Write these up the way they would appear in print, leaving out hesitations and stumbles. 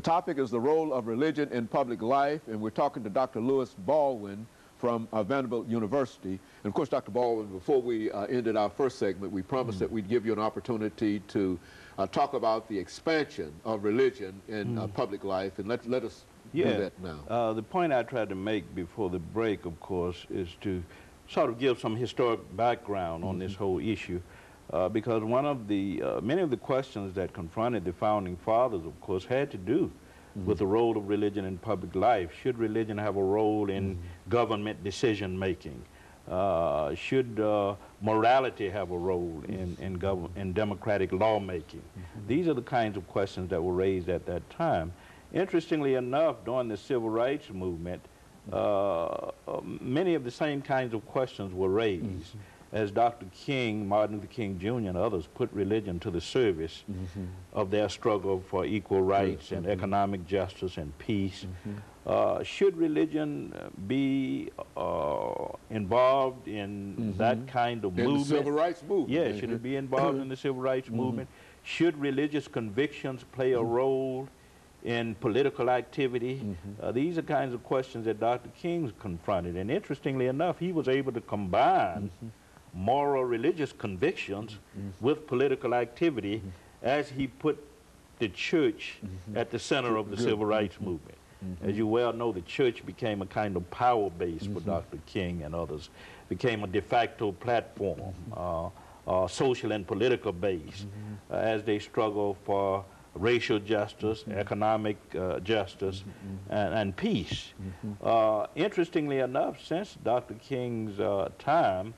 The topic is the role of religion in public life, and we're talking to Dr. Baldwin from Vanderbilt University. And of course, Dr. Baldwin, before we ended our first segment, we promised that we'd give you an opportunity to talk about the expansion of religion in public life, and let us do that now. The point I tried to make before the break, of course, is to sort of give some historic background on this whole issue, because one of the many of the questions that confronted the founding fathers, of course, had to do with the role of religion in public life. Should religion have a role in government decision making? Should morality have a role in democratic lawmaking? These are the kinds of questions that were raised at that time. Interestingly enough, during the civil rights movement, many of the same kinds of questions were raised as Dr. King, Martin Luther King Jr. and others put religion to the service of their struggle for equal rights and economic justice and peace. Should religion be involved in that kind of movement? The civil rights movement. Yeah, should it be involved in the civil rights movement? Should religious convictions play a role in political activity? These are kinds of questions that Dr. King confronted. And interestingly enough, he was able to combine moral religious convictions with political activity as he put the church at the center of the civil rights movement. As you well know, the church became a kind of power base for Dr. King and others, became a de facto platform, social and political base, as they struggle for racial justice, economic justice, and peace. Interestingly enough, since Dr. King's time,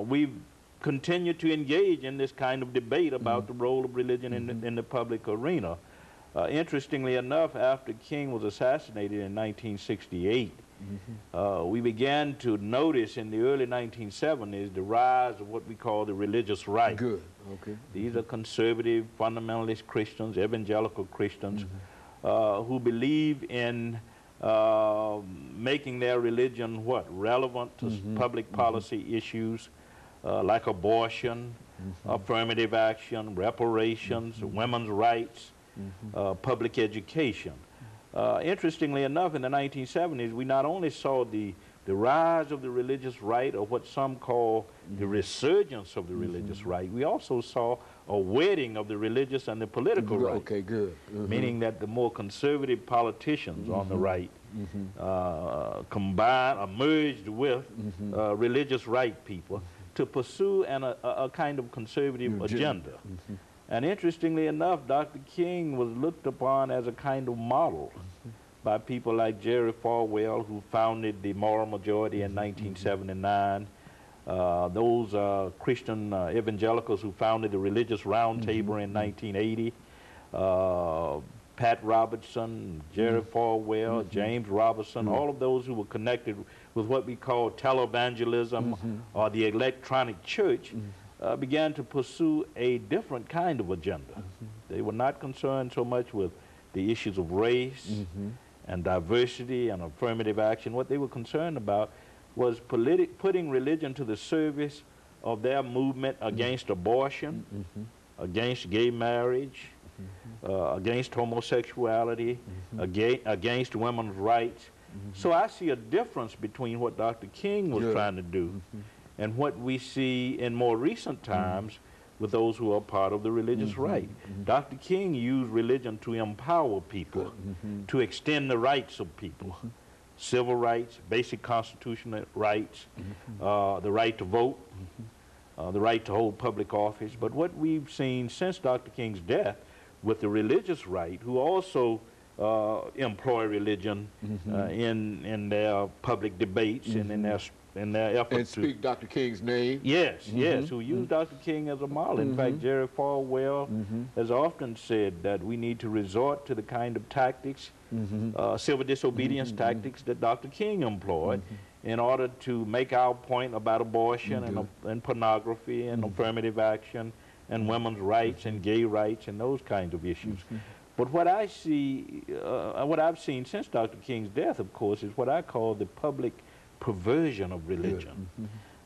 we've continued to engage in this kind of debate about the role of religion in the public arena. Interestingly enough, after King was assassinated in 1968, we began to notice in the early 1970s the rise of what we call the religious right. Good, okay. These are conservative, fundamentalist Christians, evangelical Christians, who believe in making their religion relevant to public policy issues like abortion, affirmative action, reparations, women's rights, public education. Interestingly enough, in the 1970s, we not only saw the rise of the religious right, or what some call the resurgence of the religious right, we also saw a wedding of the religious and the political right. Okay, good. Meaning that the more conservative politicians on the right merged with religious right people to pursue a kind of conservative agenda. And interestingly enough, Dr. King was looked upon as a kind of model by people like Jerry Falwell, who founded the Moral Majority in 1979, those Christian evangelicals who founded the Religious Roundtable in 1980, Pat Robertson, Jerry Falwell, James Robinson, all of those who were connected with what we call televangelism or the electronic church, began to pursue a different kind of agenda. They were not concerned so much with the issues of race and diversity and affirmative action. What they were concerned about was putting religion to the service of their movement against abortion, against gay marriage, against homosexuality, against women's rights. So I see a difference between what Dr. King was trying to do and what we see in more recent times with those who are part of the religious right. Dr. King used religion to empower people, to extend the rights of people, civil rights, basic constitutional rights, the right to vote, the right to hold public office. But what we've seen since Dr. King's death with the religious right, who also employ religion in their public debates and in their efforts and speak Dr. King's name. Yes, yes, who use Dr. King as a model. In fact, Jerry Falwell has often said that we need to resort to the kind of tactics, civil disobedience tactics that Dr. King employed in order to make our point about abortion and pornography and affirmative action and women's rights and gay rights and those kinds of issues. But what I see, what I've seen since Dr. King's death, of course, is what I call the public perversion of religion.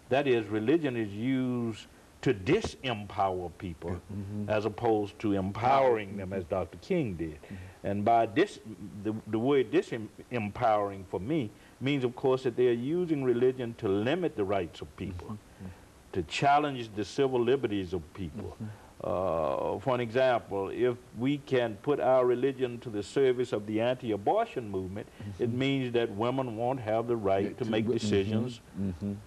That is, religion is used to disempower people as opposed to empowering them, as Dr. King did. And by the word disempowering for me means, of course, that they are using religion to limit the rights of people, to challenge the civil liberties of people. For an example, if we can put our religion to the service of the anti-abortion movement, it means that women won't have the right to make decisions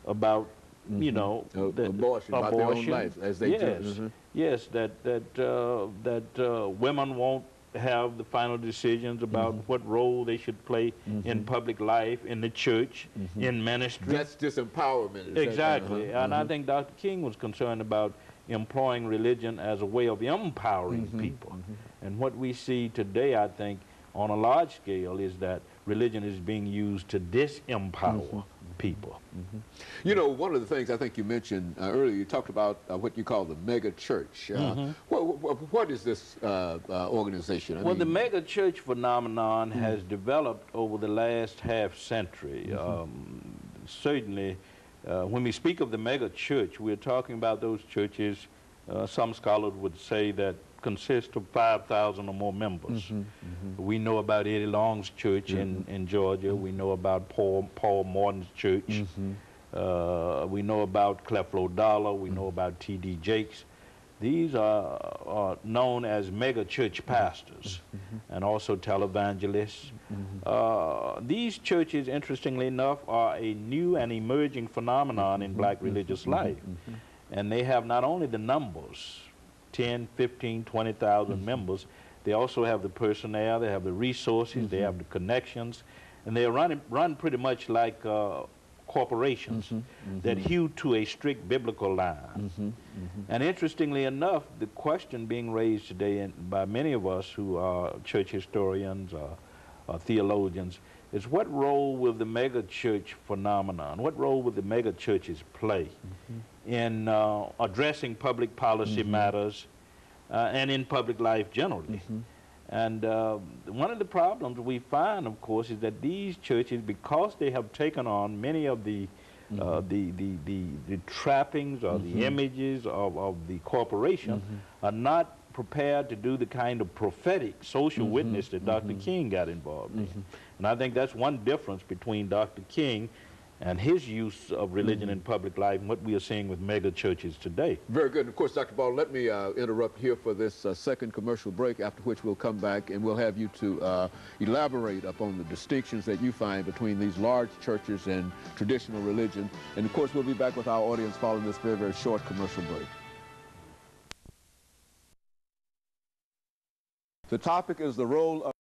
about, you know, abortion, about their own life as they choose. Yes, that women won't have the final decisions about what role they should play in public life, in the church, in ministry. That's disempowerment. Exactly. And I think Dr. King was concerned about employing religion as a way of empowering people. And what we see today, I think, on a large scale, is that religion is being used to disempower people. You know, one of the things I think you mentioned earlier, you talked about what you call the mega church. What is this organization? Well, the mega church phenomenon has developed over the last half century. Certainly, when we speak of the mega church, we're talking about those churches, some scholars would say, that consist of 5,000 or more members. We know about Eddie Long's church in Georgia. We know about Paul Morton's church. We know about Creflo Dollar. We know about T.D. Jakes. These are known as mega church pastors and also televangelists. These churches, interestingly enough, are a new and emerging phenomenon in black religious life. And they have not only the numbers, 10, 15, 20,000 members, they also have the personnel, they have the resources, they have the connections, and they are run pretty much like corporations that hew to a strict biblical line. And interestingly enough, the question being raised today by many of us who are church historians or theologians is, what role will the mega church phenomenon, what role will the mega churches play in addressing public policy matters and in public life generally? And one of the problems we find, of course, is that these churches, because they have taken on many of the trappings or the images of the corporation, are not prepared to do the kind of prophetic social witness that Dr. King got involved in. And I think that's one difference between Dr. King and his use of religion in public life and what we are seeing with mega churches today. Very good. And of course, Dr. Baldwin, let me interrupt here for this second commercial break, after which we'll come back and we'll have you to elaborate upon the distinctions that you find between these large churches and traditional religion. And of course, we'll be back with our audience following this very, very short commercial break. The topic is the role of